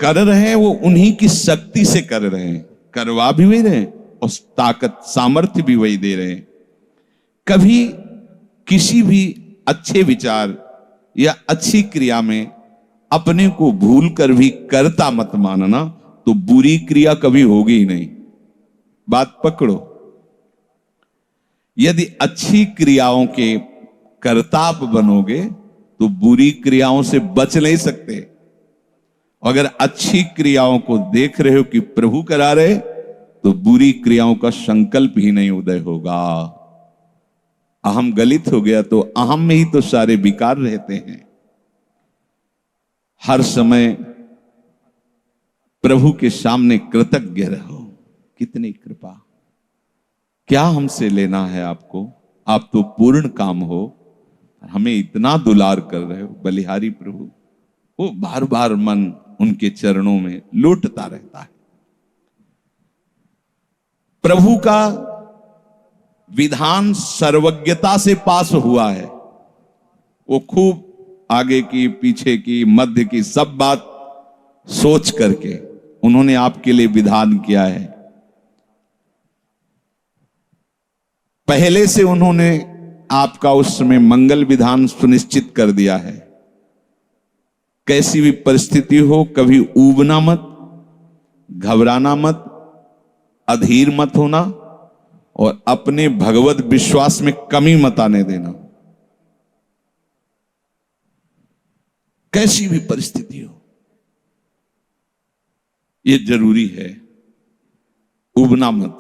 कर रहे हैं वो उन्हीं की शक्ति से कर रहे हैं, करवा भी वही रहे हैं और ताकत सामर्थ्य भी वही दे रहे हैं। कभी किसी भी अच्छे विचार या अच्छी क्रिया में अपने को भूल कर भी कर्ता मत मानना, तो बुरी क्रिया कभी होगी ही नहीं। बात पकड़ो। यदि अच्छी क्रियाओं के कर्ता आप बनोगे तो बुरी क्रियाओं से बच नहीं सकते। अगर अच्छी क्रियाओं को देख रहे हो कि प्रभु करा रहे, तो बुरी क्रियाओं का संकल्प ही नहीं उदय होगा। अहम गलित हो गया तो अहम में ही तो सारे विकार रहते हैं। हर समय प्रभु के सामने कृतज्ञ रहो। कितनी कृपा, क्या हमसे लेना है आपको, आप तो पूर्ण काम हो, हमें इतना दुलार कर रहे हो। बलिहारी प्रभु, वो बार बार मन उनके चरणों में लौटता रहता है। प्रभु का विधान सर्वज्ञता से पास हुआ है। वो खूब आगे की, पीछे की, मध्य की सब बात सोच करके उन्होंने आपके लिए विधान किया है। पहले से उन्होंने आपका उस समय मंगल विधान सुनिश्चित कर दिया है। कैसी भी परिस्थिति हो, कभी ऊबना मत, घबराना मत, अधीर मत होना और अपने भगवत विश्वास में कमी मत आने देना। कैसी भी परिस्थिति हो, यह जरूरी है। उबना मत।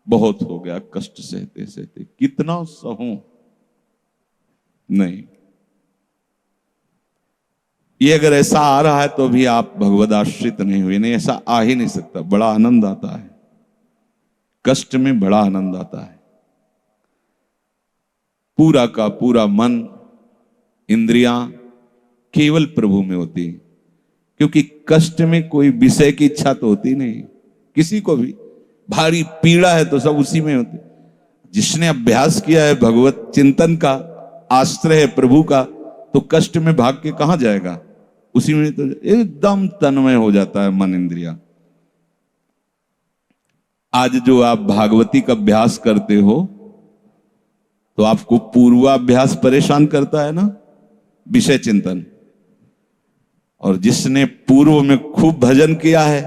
बहुत हो गया कष्ट सहते सहते, कितना सहूं, नहीं। ये अगर ऐसा आ रहा है तो भी आप भगवद आश्रित नहीं हुए। नहीं, ऐसा आ ही नहीं सकता। बड़ा आनंद आता है कष्ट में, बड़ा आनंद आता है। पूरा का पूरा मन, इंद्रियां केवल प्रभु में होती, क्योंकि कष्ट में कोई विषय की इच्छा तो होती नहीं किसी को भी। भारी पीड़ा है तो सब उसी में होती। जिसने अभ्यास किया है भगवत चिंतन का, आश्रय है प्रभु का, तो कष्ट में भाग के कहां जाएगा, उसी में तो एकदम तन्मय हो जाता है मन, इंद्रिया। आज जो आप भागवती का अभ्यास करते हो तो आपको पूर्वाभ्यास परेशान करता है ना, विषय चिंतन। और जिसने पूर्व में खूब भजन किया है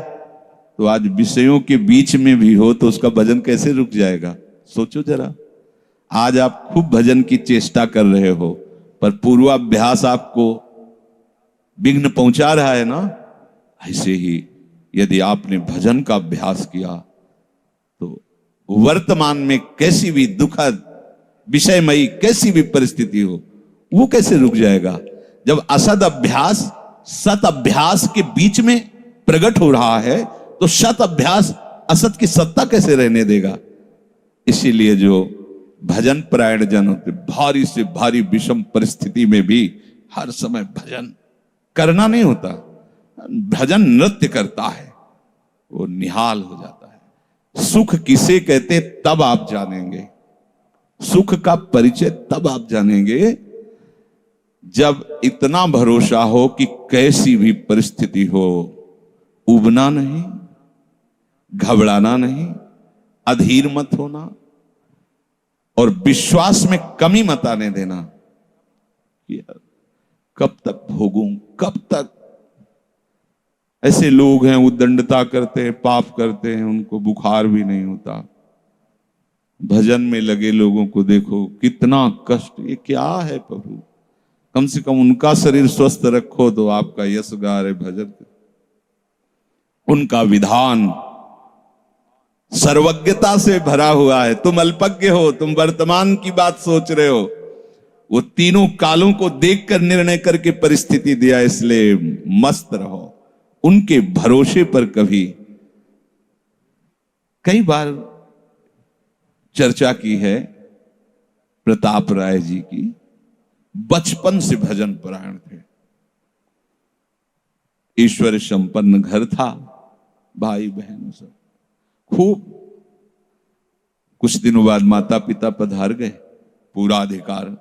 तो आज विषयों के बीच में भी हो तो उसका भजन कैसे रुक जाएगा। सोचो जरा, आज आप खूब भजन की चेष्टा कर रहे हो पर पूर्वाभ्यास आपको विघ्न पहुंचा रहा है ना। ऐसे ही यदि आपने भजन का अभ्यास किया तो वर्तमान में कैसी भी दुखद विषयमयी कैसी भी परिस्थिति हो, वो कैसे रुक जाएगा। जब असद अभ्यास सत अभ्यास के बीच में प्रकट हो रहा है तो सत अभ्यास असत की सत्ता कैसे रहने देगा। इसीलिए जो भजन परायण जन होते, भारी से भारी विषम परिस्थिति में भी हर समय भजन करना नहीं होता, भजन नृत्य करता है, वो निहाल हो जाता है। सुख किसे कहते तब आप जानेंगे, सुख का परिचय तब आप जानेंगे जब इतना भरोसा हो कि कैसी भी परिस्थिति हो, उबना नहीं, घबराना नहीं, अधीर मत होना और विश्वास में कमी मत आने देना। कब तक भोगूं, कब तक। ऐसे लोग हैं उद्दंडता करते हैं, पाप करते हैं, उनको बुखार भी नहीं होता। भजन में लगे लोगों को देखो कितना कष्ट। ये क्या है प्रभु, कम से कम उनका शरीर स्वस्थ रखो तो आपका यश गा रहे भजन। उनका विधान सर्वज्ञता से भरा हुआ है। तुम अल्पज्ञ हो, तुम वर्तमान की बात सोच रहे हो। वो तीनों कालों को देखकर निर्णय करके परिस्थिति दिया, इसलिए मस्त रहो उनके भरोसे पर। कई बार चर्चा की है प्रताप राय जी की, बचपन से भजन परायण थे, ईश्वर संपन्न घर था, भाई बहन सब खूब। कुछ दिनों बाद माता पिता पधार गए, पूरा अधिकार।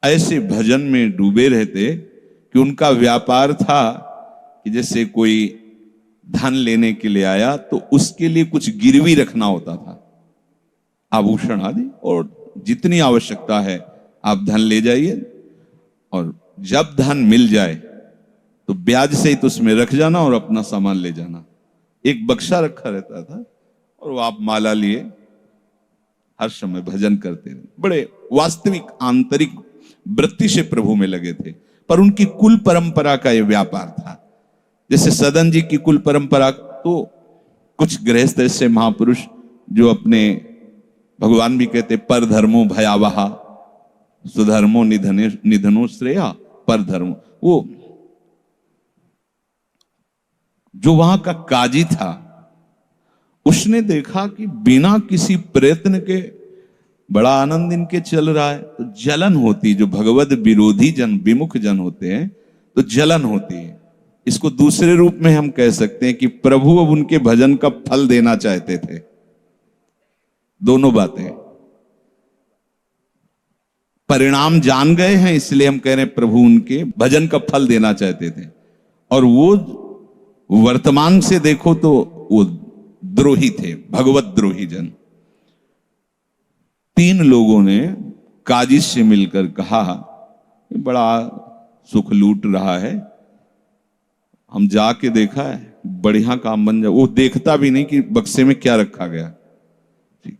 ऐसे भजन में डूबे रहते कि उनका व्यापार था कि जैसे कोई धन लेने के लिए आया तो उसके लिए कुछ गिरवी रखना होता था, आभूषण आदि, और जितनी आवश्यकता है आप धन ले जाइए, और जब धन मिल जाए तो ब्याज सहित उसमें रख जाना और अपना सामान ले जाना। एक बक्सा रखा रहता था और वो आप माला लिए हर समय भजन करते रहे। बड़े वास्तविक आंतरिक वृत्ति से प्रभु में लगे थे। पर उनकी कुल परंपरा का यह व्यापार था। जैसे सदन जी की कुल परंपरा, तो कुछ गृहस्थ ऐसे महापुरुष जो अपने, भगवान भी कहते पर धर्मो भयावहा सुधर्मो निधनो श्रेया, पर धर्म, वो जो वहां का काजी था उसने देखा कि बिना किसी प्रयत्न के बड़ा आनंद इनके चल रहा है, तो जलन होती, जो भगवत विरोधी जन, विमुख जन होते हैं तो जलन होती है। इसको दूसरे रूप में हम कह सकते हैं कि प्रभु अब उनके भजन का फल देना चाहते थे। दोनों बातें, परिणाम जान गए हैं इसलिए हम कह रहे हैं प्रभु उनके भजन का फल देना चाहते थे, और वो वर्तमान से देखो तो वो द्रोही थे, भगवत द्रोही जन। 3 लोगों ने काजी से मिलकर कहा बड़ा सुख लूट रहा है, हम जाके देखा है, बढ़िया काम बन जाए। वो देखता भी नहीं कि बक्से में क्या रखा गया। ठीक,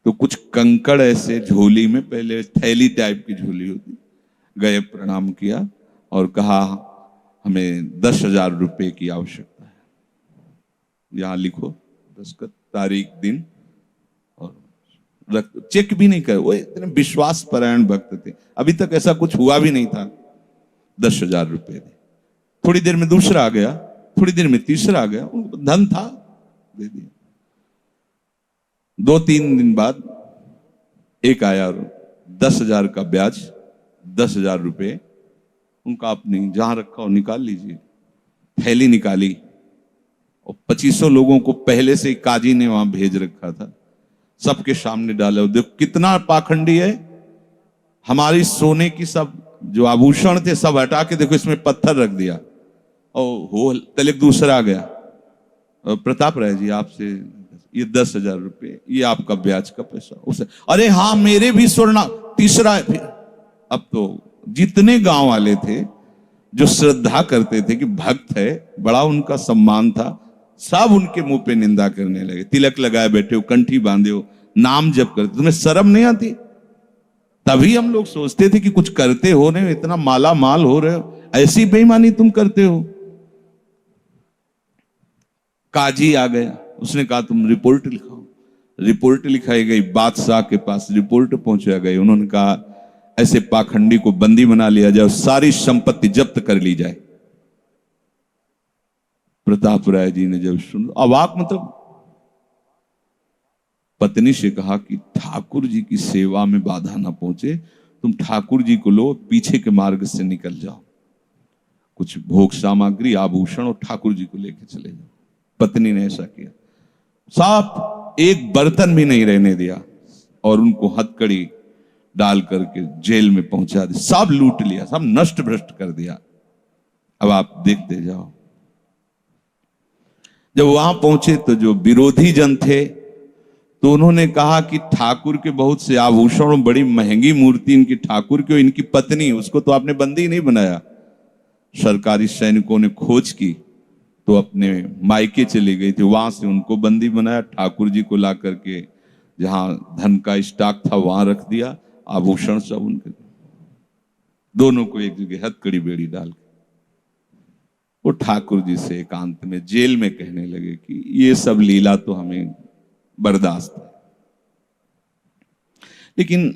तो कुछ कंकड़ ऐसे झोली में, पहले थैली टाइप की झोली होती, गए, प्रणाम किया और कहा हमें 10,000 रुपए की आवश्यकता है, यहां लिखो दस्तखत, तारीख, दिन, और चेक भी नहीं कर। वो इतने विश्वास परायण भक्त थे, अभी तक ऐसा कुछ हुआ भी नहीं था। 10,000 रुपए दे। थोड़ी देर में दूसरा आ गया, थोड़ी देर में तीसरा आ गया, उनको धन था, दे दिया। 2-3 दिन बाद एक आया और 10,000 का ब्याज, 10,000 रुपए उनका, अपनी जहां रखा हो निकाल लीजिए। थैली निकाली और 2500 लोगों को पहले से काजी ने वहां भेज रखा था, सबके सामने डाला। देखो कितना पाखंडी है, हमारी सोने की सब जो आभूषण थे सब हटा के देखो इसमें पत्थर रख दिया। और हो कल एक दूसरा आ गया, प्रताप राय जी आपसे ये 10,000 रुपए, ये आपका ब्याज का पैसा। उसे अरे हाँ मेरे भी स्वर्ण, तीसरा है। फिर अब तो जितने गांव वाले थे जो श्रद्धा करते थे कि भक्त है, बड़ा उनका सम्मान था, सब उनके मुंह पे निंदा करने लगे। तिलक लगाए बैठे हो, कंठी बांधे हो, नाम जप करते, तुम्हें शर्म नहीं आती? तभी हम लोग सोचते थे कि कुछ करते हो, नहीं इतना माला माल हो रहे हो, ऐसी बेईमानी तुम करते हो। काजी आ गया, उसने कहा तुम रिपोर्ट लिखाओ। रिपोर्ट लिखाई गई, बादशाह के पास रिपोर्ट पहुंचाया गई। उन्होंने कहा ऐसे पाखंडी को बंदी बना लिया जाए, सारी संपत्ति जब्त कर ली जाए। प्रताप राय जी ने जब सुन, अवाक, मतलब पत्नी से कहा कि ठाकुर जी की सेवा में बाधा ना पहुंचे, तुम ठाकुर जी को लो, पीछे के मार्ग से निकल जाओ, कुछ भोग सामग्री, आभूषण और ठाकुर जी को लेके चले जाओ। पत्नी ने ऐसा किया, साफ एक बर्तन भी नहीं रहने दिया और उनको हथकड़ी डाल करके जेल में पहुंचा दिया। सब लूट लिया, सब नष्ट भ्रष्ट कर दिया। अब आप देखते जाओ। जब वहां पहुंचे तो जो विरोधी जन थे तो उन्होंने कहा कि ठाकुर के बहुत से आभूषण, बड़ी महंगी मूर्ति इनकी ठाकुर की, इनकी पत्नी, उसको तो आपने बंदी नहीं बनाया। सरकारी सैनिकों ने खोज की तो अपने मायके चली गई थी, वहां से उनको बंदी बनाया। ठाकुर जी को ला करके जहां धन का स्टॉक था वहां रख दिया, आभूषण सब उनके, दोनों को एक जगह हथकड़ी बेड़ी डाल के वो ठाकुर जी से एकांत में जेल में कहने लगे कि ये सब लीला तो हमें बर्दाश्त है, लेकिन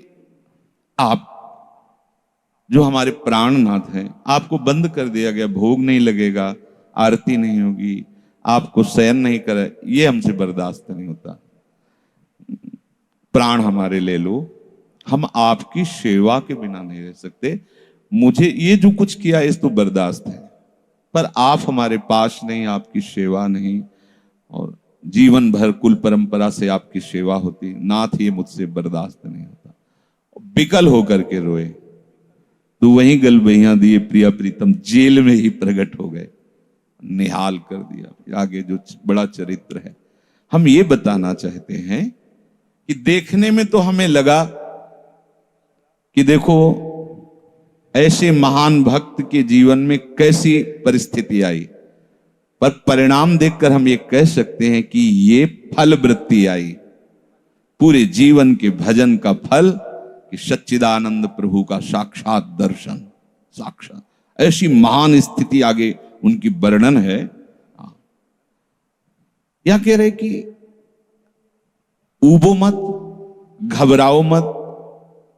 आप जो हमारे प्राणनाथ हैं, आपको बंद कर दिया गया, भोग नहीं लगेगा, आरती नहीं होगी, आपको शयन नहीं करे, ये हमसे बर्दाश्त नहीं होता। प्राण हमारे ले लो, हम आपकी सेवा के बिना नहीं रह सकते। मुझे ये जो कुछ किया इस तो बर्दाश्त है, पर आप हमारे पास नहीं, आपकी सेवा नहीं, और जीवन भर कुल परंपरा से आपकी सेवा होती, नाथ ये मुझसे बर्दाश्त नहीं होता। बिकल होकर के रोए तो वहीं गल बहिया दिए प्रिया प्रीतम जेल में ही प्रकट हो गए। निहाल कर दिया। फिर आगे जो बड़ा चरित्र है, हम ये बताना चाहते हैं कि देखने में तो हमें लगा कि देखो ऐसे महान भक्त के जीवन में कैसी परिस्थिति आई, पर परिणाम देखकर हम ये कह सकते हैं कि ये फल वृत्ति आई, पूरे जीवन के भजन का फल कि सच्चिदानंद प्रभु का साक्षात दर्शन, साक्षात ऐसी महान स्थिति आगे उनकी वर्णन है। या कह रहे कि ऊबो मत, घबराओ मत,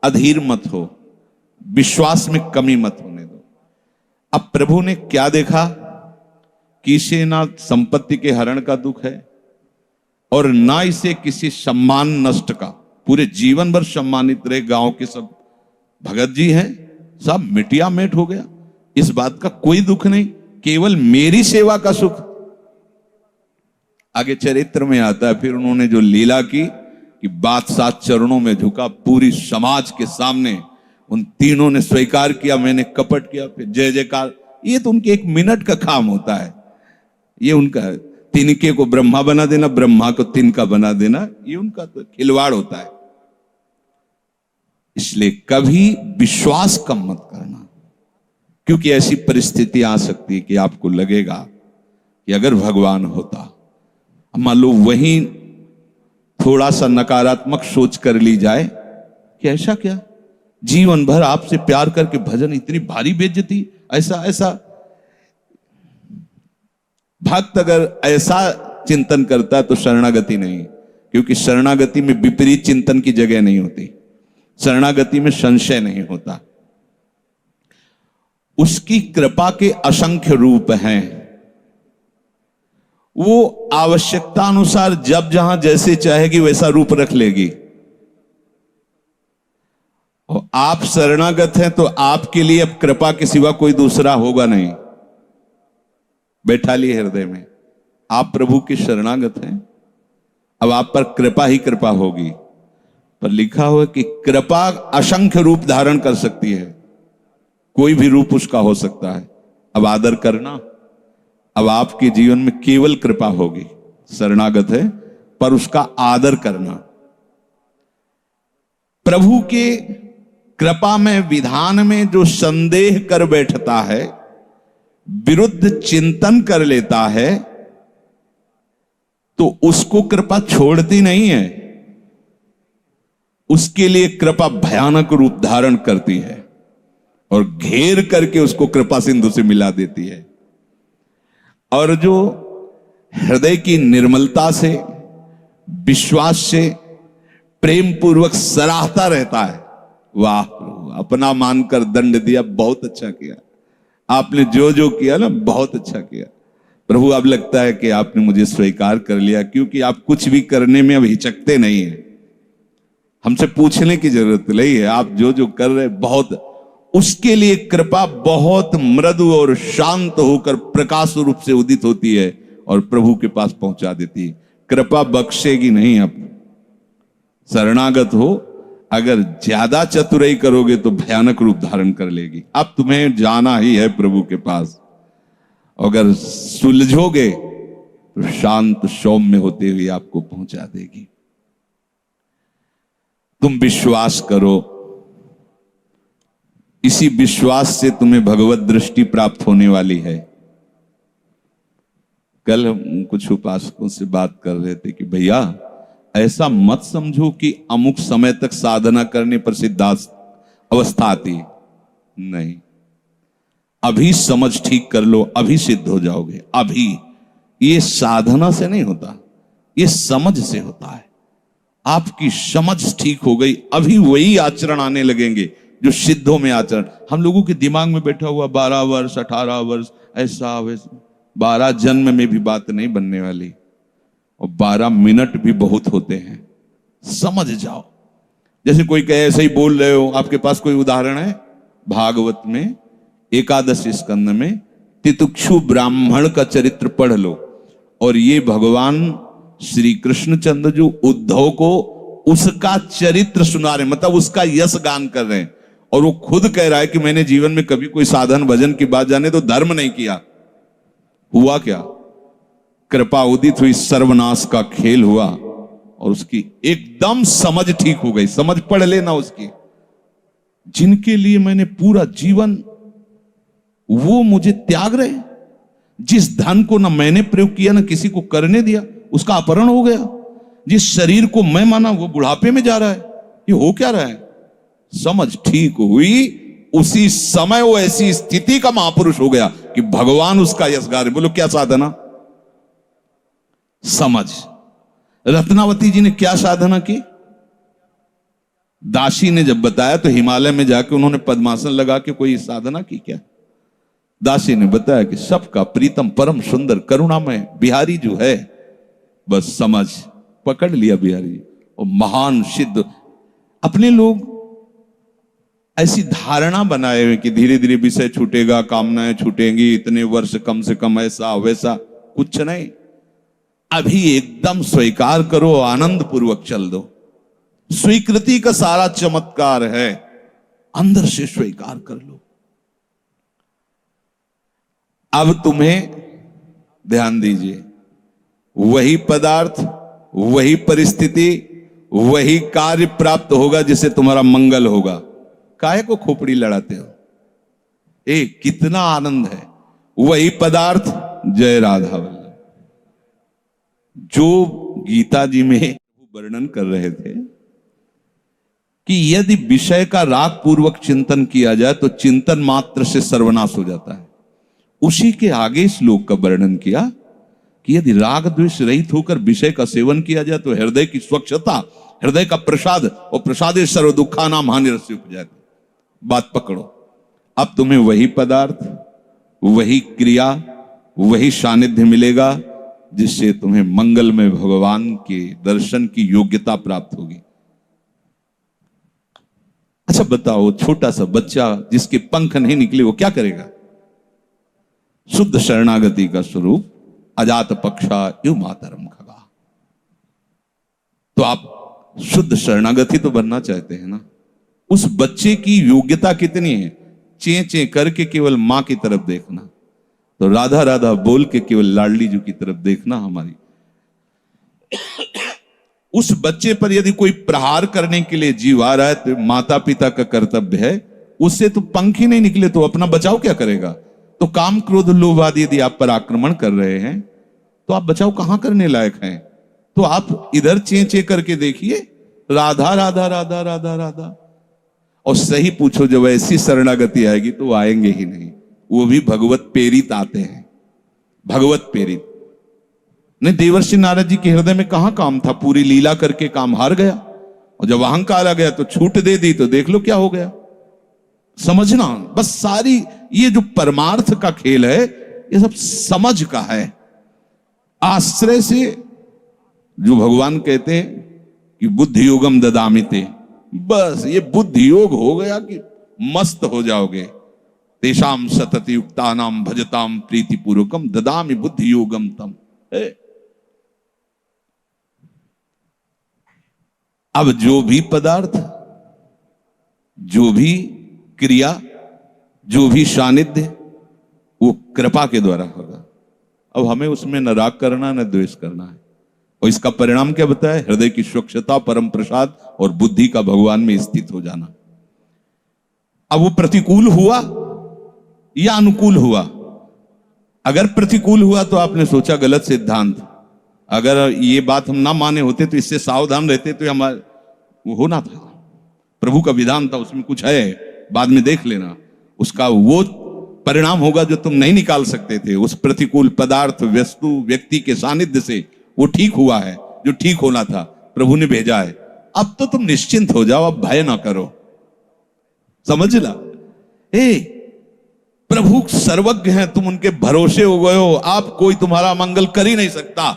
अधीर मत हो, विश्वास में कमी मत होने दो। अब प्रभु ने क्या देखा कि इसे ना संपत्ति के हरण का दुख है और ना इसे किसी सम्मान नष्ट का, पूरे जीवन भर सम्मानित रहे, गांव के सब भगत जी हैं, सब मिटिया मेट हो गया, इस बात का कोई दुख नहीं, केवल मेरी सेवा का सुख। आगे चरित्र में आता है फिर उन्होंने जो लीला की कि बादशाह चरणों में झुका, पूरी समाज के सामने उन तीनों ने स्वीकार किया मैंने कपट किया, फिर जय जयकार। ये तो उनके एक मिनट का काम होता है, ये उनका तिनके को ब्रह्मा बना देना, ब्रह्मा को तिनका बना देना, ये उनका तो खिलवाड़ होता है। इसलिए कभी विश्वास कम मत करना, क्योंकि ऐसी परिस्थिति आ सकती है कि आपको लगेगा कि अगर भगवान होता, मान लो वहीं थोड़ा सा नकारात्मक सोच कर ली जाए कि ऐसा क्या, जीवन भर आपसे प्यार करके भजन, इतनी भारी बेइज्जती, ऐसा ऐसा। भक्त अगर ऐसा चिंतन करता है तो शरणागति नहीं, क्योंकि शरणागति में विपरीत चिंतन की जगह नहीं होती, शरणागति में संशय नहीं होता। उसकी कृपा के असंख्य रूप हैं, वो आवश्यकता अनुसार जब जहां जैसे चाहेगी वैसा रूप रख लेगी। और आप शरणागत हैं तो आपके लिए अब कृपा के सिवा कोई दूसरा होगा नहीं। बैठा लिए हृदय में, आप प्रभु के शरणागत हैं, अब आप पर कृपा ही कृपा होगी। पर लिखा हुआ कि कृपा असंख्य रूप धारण कर सकती है, कोई भी रूप उसका हो सकता है। अब आदर करना, अब आपके जीवन में केवल कृपा होगी, शरणागत है पर उसका आदर करना। प्रभु के कृपा में, विधान में जो संदेह कर बैठता है, विरुद्ध चिंतन कर लेता है, तो उसको कृपा छोड़ती नहीं है, उसके लिए कृपा भयानक रूप धारण करती है और घेर करके उसको कृपा सिंधु से मिला देती है। और जो हृदय की निर्मलता से, विश्वास से, प्रेम पूर्वक सराहता रहता है, वाह प्रभु अपना मानकर दंड दिया, बहुत अच्छा किया, आपने जो जो किया ना बहुत अच्छा किया प्रभु, अब लगता है कि आपने मुझे स्वीकार कर लिया, क्योंकि आप कुछ भी करने में अब हिचकते नहीं है, हमसे पूछने की जरूरत नहीं है, आप जो जो कर रहे बहुत। उसके लिए कृपा बहुत मृदु और शांत होकर प्रकाश रूप से उदित होती है और प्रभु के पास पहुंचा देती है। कृपा बख्शेगी नहीं। आप शरणागत हो, अगर ज्यादा चतुराई करोगे तो भयानक रूप धारण कर लेगी। अब तुम्हें जाना ही है प्रभु के पास, अगर सुलझोगे तो शांत सौम्य होते हुए आपको पहुंचा देगी। तुम विश्वास करो, इसी विश्वास से तुम्हें भगवत दृष्टि प्राप्त होने वाली है। कल हम कुछ उपासकों से बात कर रहे थे कि भैया ऐसा मत समझो कि अमुक समय तक साधना करने पर सिद्धार्थ अवस्था आती है, नहीं, अभी समझ ठीक कर लो, अभी सिद्ध हो जाओगे। अभी ये साधना से नहीं होता, ये समझ से होता है। आपकी समझ ठीक हो गई, अभी वही आचरण आने लगेंगे जो सिद्धों में आचरण। हम लोगों के दिमाग में बैठा हुआ 12 वर्ष 18 वर्ष ऐसा वैसा, 12 जन्म में भी बात नहीं बनने वाली, और 12 मिनट भी बहुत होते हैं। समझ जाओ, जैसे कोई कहे ऐसे ही बोल रहे हो। आपके पास कोई उदाहरण है? भागवत में 11 स्कंद में तितिक्षु ब्राह्मण का चरित्र पढ़ लो, और ये भगवान श्री कृष्णचंद्र जो उद्धव को उसका चरित्र सुना रहे, मतलब उसका यश गान कर रहे हैं, और वो खुद कह रहा है कि मैंने जीवन में कभी कोई साधन भजन की बात जाने तो धर्म नहीं किया, हुआ क्या? कृपा उदित हुई, सर्वनाश का खेल हुआ और उसकी एकदम समझ ठीक हो गई। समझ पढ़ लेना उसकी। जिनके लिए मैंने पूरा जीवन, वो मुझे त्याग रहे। जिस धन को ना मैंने प्रयोग किया ना किसी को करने दिया, उसका अपहरण हो गया। जिस शरीर को मैं माना वो बुढ़ापे में जा रहा है। ये हो क्या रहा है? समझ ठीक हुई, उसी समय वो ऐसी स्थिति का महापुरुष हो गया कि भगवान उसका यशगार। बोलो क्या साधना? समझ। रत्नावती जी ने क्या साधना की? दासी ने जब बताया तो हिमालय में जाके उन्होंने पद्मासन लगा के कोई साधना की क्या? दासी ने बताया कि सबका प्रीतम परम सुंदर करुणामय बिहारी जो है, बस समझ पकड़ लिया बिहारी। और महान सिद्ध। अपने लोग ऐसी धारणा बनाए हुए कि धीरे धीरे विषय छूटेगा, कामनाएं छूटेंगी, इतने वर्ष कम से कम, ऐसा वैसा। कुछ नहीं, अभी एकदम स्वीकार करो, आनंद पूर्वक चल दो। स्वीकृति का सारा चमत्कार है, अंदर से स्वीकार कर लो। अब तुम्हें ध्यान दीजिए, वही पदार्थ, वही परिस्थिति, वही कार्य प्राप्त होगा जिससे तुम्हारा मंगल होगा। काहे को खोपड़ी लड़ाते हो? कितना आनंद है। वही पदार्थ, जय राधा वल्लभ। जो गीता जी में वर्णन कर रहे थे कि यदि विषय का राग पूर्वक चिंतन किया जाए तो चिंतन मात्र से सर्वनाश हो जाता है। उसी के आगे श्लोक का वर्णन किया कि यदि राग द्वेष रहित होकर विषय का सेवन किया जाए तो हृदय की स्वच्छता, हृदय का प्रसाद, और प्रसादे सर्व दुखा नाम हानिरस्य उपजाति। बात पकड़ो। अब तुम्हें वही पदार्थ, वही क्रिया, वही सानिध्य मिलेगा जिससे तुम्हें मंगल में भगवान के दर्शन की योग्यता प्राप्त होगी। अच्छा बताओ, छोटा सा बच्चा जिसके पंख नहीं निकले वो क्या करेगा? शुद्ध शरणागति का स्वरूप अजात पक्षा यु मातरम खगा। तो आप शुद्ध शरणागति तो बनना चाहते हैं ना? उस बच्चे की योग्यता कितनी है? चे चे करके केवल मां की तरफ देखना, तो राधा राधा बोल के केवल लाडली जी की तरफ देखना। हमारी उस बच्चे पर यदि कोई प्रहार करने के लिए जीव आ रहा है तो माता पिता का कर्तव्य है, उससे तो पंख ही नहीं निकले तो अपना बचाव क्या करेगा? तो काम क्रोध लोभ आदि यदि आप पर आक्रमण कर रहे हैं तो आप बचाव कहां करने लायक हैं? तो आप इधर चे चे करके देखिए, राधा राधा राधा राधा राधा। और सही पूछो, जब ऐसी शरणागति आएगी तो आएंगे ही नहीं। वो भी भगवत प्रेरित आते हैं, भगवत प्रेरित। नहीं, देवर्षि नारद जी के हृदय में कहां काम था? पूरी लीला करके काम हार गया, और जब अहंकार आ गया तो छूट दे दी, तो देख लो क्या हो गया। समझना बस, सारी ये जो परमार्थ का खेल है ये सब समझ का है। आश्रय से जो भगवान कहते हैं कि बुद्धि योगम ददामिते, बस ये बुद्धि योग हो गया कि मस्त हो जाओगे। तेषाम सतति युक्तानाम भजताम प्रीति पूर्वकम ददामि बुद्धि योगम तम। अब जो भी पदार्थ, जो भी क्रिया, जो भी सानिध्य, वो कृपा के द्वारा होगा। अब हमें उसमें न राग करना न द्वेष करना है। और इसका परिणाम क्या बताया? हृदय की स्वच्छता, परम प्रसाद और बुद्धि का भगवान में स्थित हो जाना। अब वो प्रतिकूल हुआ या अनुकूल हुआ? अगर प्रतिकूल हुआ तो आपने सोचा गलत सिद्धांत। अगर ये बात हम ना माने होते तो इससे सावधान रहते तो हमारा वो होना था। प्रभु का विधान था, उसमें कुछ है, बाद में देख लेना। उसका वो परिणाम होगा जो तुम नहीं निकाल सकते थे। उस प्रतिकूल पदार्थ, वस्तु, व्यक्ति के सानिध्य से वो ठीक हुआ है जो ठीक होना था, प्रभु ने भेजा है। अब तो तुम निश्चिंत हो जाओ, अब भय ना करो। समझला? प्रभु सर्वज्ञ हैं, तुम उनके भरोसे हो गए हो, आप कोई तुम्हारा मंगल कर ही नहीं सकता।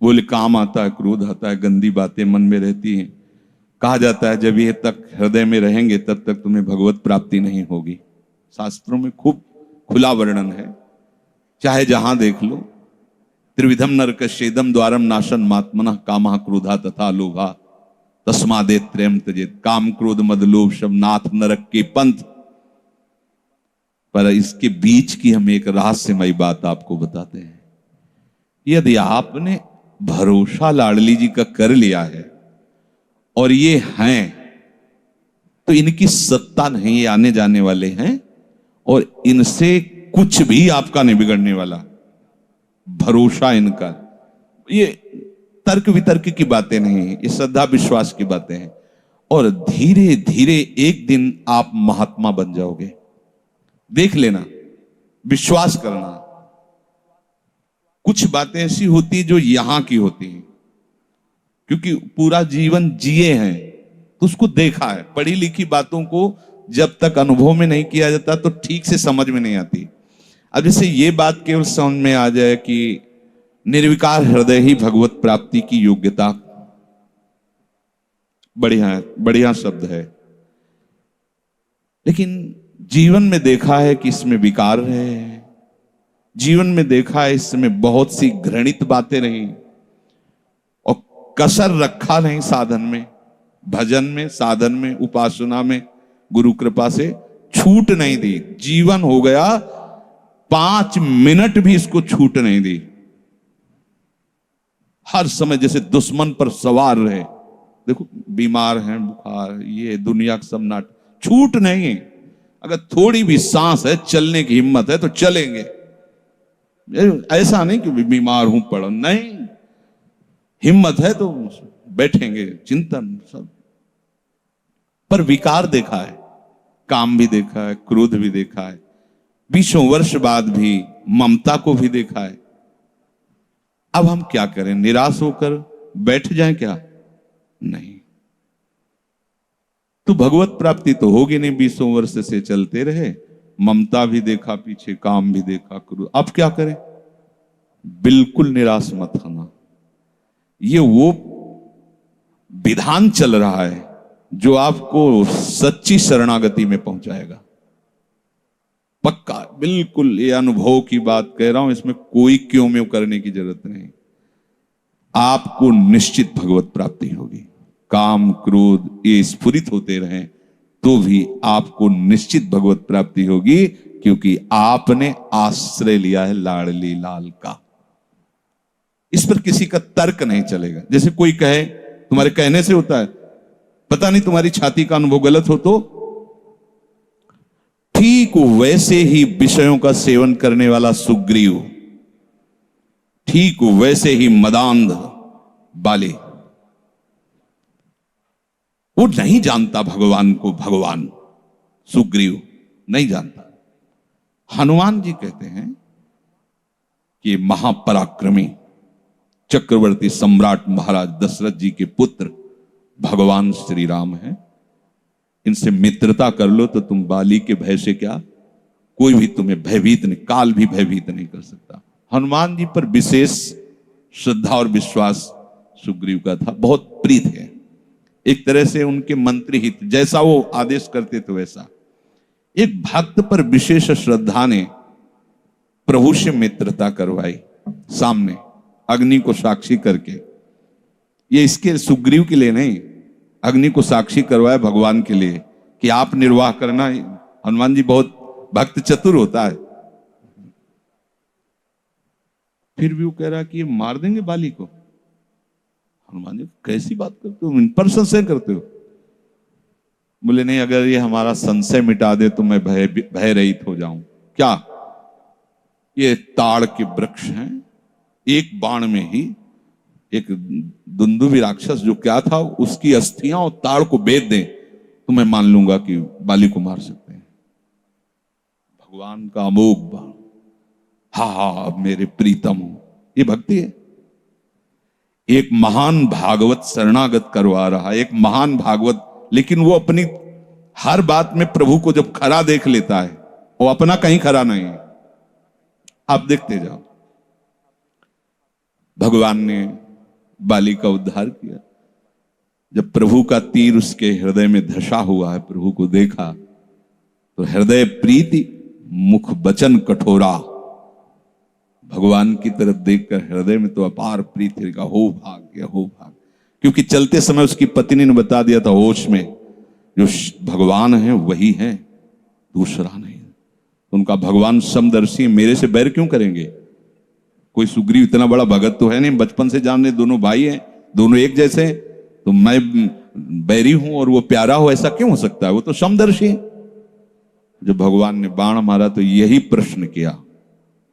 बोले काम आता है, क्रोध आता है, गंदी बातें मन में रहती हैं। कहा जाता है जब ये तक हृदय में रहेंगे तब तक तुम्हें भगवत प्राप्ति नहीं होगी। शास्त्रों में खूब खुला वर्णन है, चाहे जहां देख लो। त्रिविधम नरकस्येदम द्वारम नाशन मात्मनः कामः क्रोधा तथा लोभा तस्मादे त्रयम त्यजेत। काम क्रोध मद लोभ सब नाथ नरक के पंथ। पर इसके बीच की हम एक रहस्यमयी बात आपको बताते हैं। यदि आपने भरोसा लाडली जी का कर लिया है और ये हैं, तो इनकी सत्ता नहीं, ये आने जाने वाले हैं और इनसे कुछ भी आपका नहीं बिगड़ने वाला। भरोसा इनका, ये तर्क वितर्क की बातें नहीं, ये श्रद्धा विश्वास की बातें हैं। और धीरे धीरे एक दिन आप महात्मा बन जाओगे। देख लेना, विश्वास करना। कुछ बातें ऐसी होती जो यहां की होती हैं, क्योंकि पूरा जीवन जिए हैं तो उसको देखा है। पढ़ी लिखी बातों को जब तक अनुभव में नहीं किया जाता तो ठीक से समझ में नहीं आती। अब जैसे ये बात केवल समझ में आ जाए कि निर्विकार हृदय ही भगवत प्राप्ति की योग्यता, बढ़िया बढ़िया शब्द है, लेकिन जीवन में देखा है कि इसमें विकार है। जीवन में देखा है इसमें बहुत सी घृणित बातें रही और कसर रखा नहीं साधन में, भजन में, साधन में, उपासना में। गुरु कृपा से छूट नहीं दी। जीवन हो गया 5 मिनट भी इसको छूट नहीं दी। हर समय जैसे दुश्मन पर सवार रहे। देखो बीमार हैं, बुखार, ये दुनिया का सब नाटक, छूट नहीं। अगर थोड़ी भी सांस है, चलने की हिम्मत है तो चलेंगे। ऐसा नहीं कि बीमार हूं पड़ा, नहीं, हिम्मत है तो बैठेंगे, चिंतन सब। पर विकार देखा है, काम भी देखा है, क्रोध भी देखा है, 20 वर्ष बाद भी ममता को भी देखा है। अब हम क्या करें? निराश होकर बैठ जाएं क्या? नहीं। तो भगवत प्राप्ति तो होगी नहीं। 20 वर्ष से चलते रहे, ममता भी देखा पीछे, काम भी देखा, क्रोध। अब क्या करें? बिल्कुल निराश मत होना। ये वो विधान चल रहा है जो आपको सच्ची शरणागति में पहुंचाएगा। पक्का, बिल्कुल। ये अनुभव की बात कह रहा हूं, इसमें कोई क्यों में करने की जरूरत नहीं। आपको निश्चित भगवत प्राप्ति होगी। काम क्रोध ये स्फुरित होते रहें तो भी आपको निश्चित भगवत प्राप्ति होगी, क्योंकि आपने आश्रय लिया है लाडली लाल का। इस पर किसी का तर्क नहीं चलेगा। जैसे कोई कहे, तुम्हारे कहने से होता है, पता नहीं तुम्हारी छाती का अनुभव गलत हो तो, ठीक वैसे ही विषयों का सेवन करने वाला सुग्रीव, ठीक वैसे ही मदांध बाली, वो नहीं जानता भगवान को। भगवान सुग्रीव नहीं जानता। हनुमान जी कहते हैं कि महापराक्रमी चक्रवर्ती सम्राट महाराज दशरथ जी के पुत्र भगवान श्री राम हैं। इनसे मित्रता कर लो तो तुम बाली के भय से क्या, कोई भी तुम्हें भयभीत नहीं, काल भी भयभीत नहीं कर सकता। हनुमान जी पर विशेष श्रद्धा और विश्वास सुग्रीव का था, बहुत प्रीत है। एक तरह से उनके मंत्री हित, जैसा वो आदेश करते थे वैसा। एक भक्त पर विशेष श्रद्धा ने प्रभु से मित्रता करवाई, सामने अग्नि को साक्षी करके। ये इसके सुग्रीव के लिए नहीं, अग्नि को साक्षी करवाया भगवान के लिए कि आप निर्वाह करना। हनुमान जी बहुत भक्त चतुर होता है। फिर भी वो कह रहा कि ये मार देंगे बाली को। हनुमान जी, कैसी बात करते हो, इन पर संशय करते हो? बोले नहीं, अगर ये हमारा संशय मिटा दे तो मैं भय रहित हो जाऊं। क्या? ये ताड़ के वृक्ष हैं, एक बाण में ही एक दुंदुभी राक्षस जो क्या था, उसकी अस्थियां और ताड़ को बेच दें तो मैं मान लूंगा कि बाली को मार सकते हैं। भगवान का अमोघ बाण, हा मेरे प्रीतम हो, ये भक्ति है। एक महान भागवत शरणागत करवा रहा है, एक महान भागवत, लेकिन वो अपनी हर बात में प्रभु को जब खरा देख लेता है, वो अपना कहीं खरा नहीं है। आप देखते जाओ, भगवान ने बाली का उद्धार किया। जब प्रभु का तीर उसके हृदय में धसा हुआ है, प्रभु को देखा तो हृदय प्रीति, मुख बचन कठोरा। भगवान की तरफ देखकर हृदय में तो अपार प्रीति का, हो भाग्य, हो भाग्य। क्योंकि चलते समय उसकी पत्नी ने बता दिया था होश में, जो भगवान है वही है, दूसरा नहीं। तो उनका भगवान समदर्शी मेरे से बैर क्यों करेंगे? कोई सुग्रीव इतना बड़ा भगत तो है नहीं, बचपन से जाने, दोनों भाई हैं, दोनों एक जैसे हैं, तो मैं बैरी हूं और वो प्यारा हो, ऐसा क्यों हो सकता है? वो तो समदर्शी है। जब भगवान ने बाण मारा तो यही प्रश्न किया,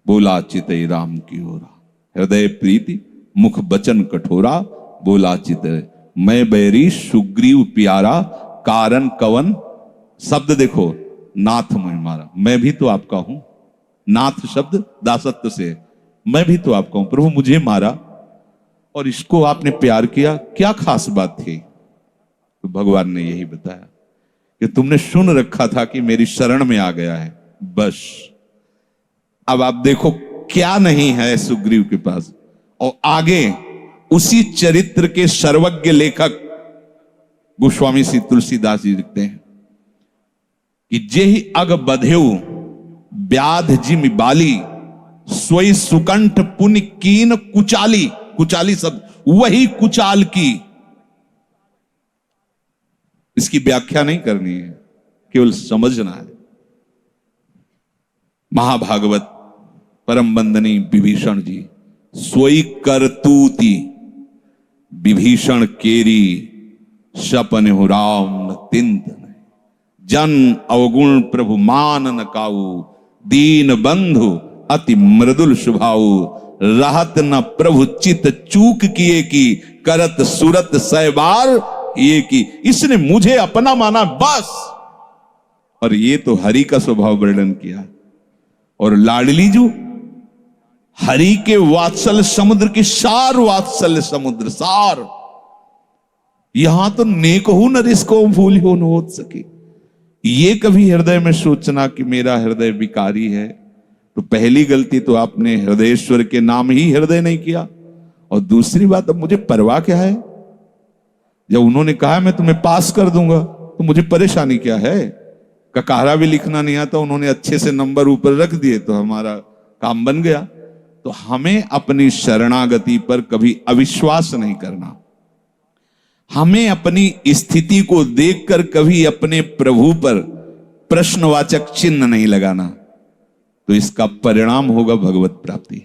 बोला चितई राम की ओरा, हृदय प्रीति मुख बचन कठोरा, बोला चितई मैं बैरी सुग्रीव प्यारा, कारण कवन, शब्द देखो, नाथ मैं मारा, मैं भी तो आपका हूं, नाथ शब्द दासत्व से, मैं भी तो आपका हूं, प्रभु मुझे मारा और इसको आपने प्यार किया, क्या खास बात थी? तो भगवान ने यही बताया कि तुमने सुन रखा था कि मेरी शरण में आ गया है, बस। अब आप देखो क्या नहीं है सुग्रीव के पास। और आगे उसी चरित्र के सर्वज्ञ लेखक गोस्वामी श्री तुलसीदास जी लिखते हैं कि जेहि अग बधेउ व्याध जिमि बाली, सोई सुकंठ पुनि कीन कुचाली, कुचाली शब्द वही कुचाल की। इसकी व्याख्या नहीं करनी है, केवल समझना है। महाभागवत परम वंदनीय विभीषण जी, सोई करतूती विभीषण केरी, सपन हो राम न तिंत, जन अवगुण प्रभु मान न काऊ, दीन बंधु अति मृदुल स्वभाव, रहत न प्रभु चित चूक किए की, करत सुरत सहबार ये की। इसने मुझे अपना माना बस। और ये तो हरि का स्वभाव वर्णन किया। और लाडली जो हरि के वात्सल्य समुद्र की सार, वात्सल्य समुद्र सार, यहां तो नेक हो न रिसको भूल हो न हो सके। ये कभी हृदय में सोचना कि मेरा हृदय विकारी है, तो पहली गलती तो आपने हृदयेश्वर के नाम ही हृदय नहीं किया। और दूसरी बात, अब मुझे परवाह क्या है? जब उन्होंने कहा मैं तुम्हें पास कर दूंगा, तो मुझे परेशानी क्या है? ककारा भी लिखना नहीं आता, उन्होंने अच्छे से नंबर ऊपर रख दिए तो हमारा काम बन गया। तो हमें अपनी शरणागति पर कभी अविश्वास नहीं करना, हमें अपनी स्थिति को देखकर कभी अपने प्रभु पर प्रश्नवाचक चिन्ह नहीं लगाना, तो इसका परिणाम होगा भगवत प्राप्ति।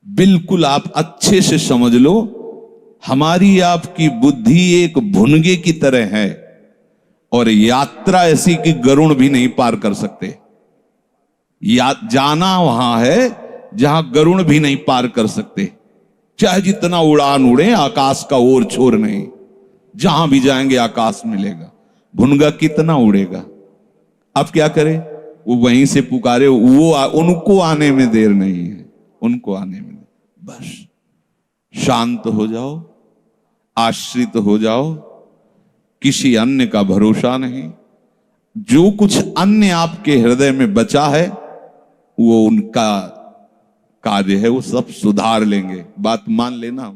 बिल्कुल आप अच्छे से समझ लो, हमारी आपकी बुद्धि एक भुनगे की तरह है और यात्रा ऐसी कि गरुड़ भी नहीं पार कर सकते। जाना वहां है जहां गरुड़ भी नहीं पार कर सकते, चाहे जितना उड़ान उड़े, आकाश का ओर छोर नहीं, जहां भी जाएंगे आकाश मिलेगा। भुनगा कितना उड़ेगा? अब क्या करे? वो वहीं से पुकारे, वो उनको आने में देर नहीं है, उनको आने में बस। शांत हो जाओ, आश्रित हो जाओ, किसी अन्य का भरोसा नहीं। जो कुछ अन्य आपके हृदय में बचा है वो उनका कार्य है, वो सब सुधार लेंगे, बात मान लेना।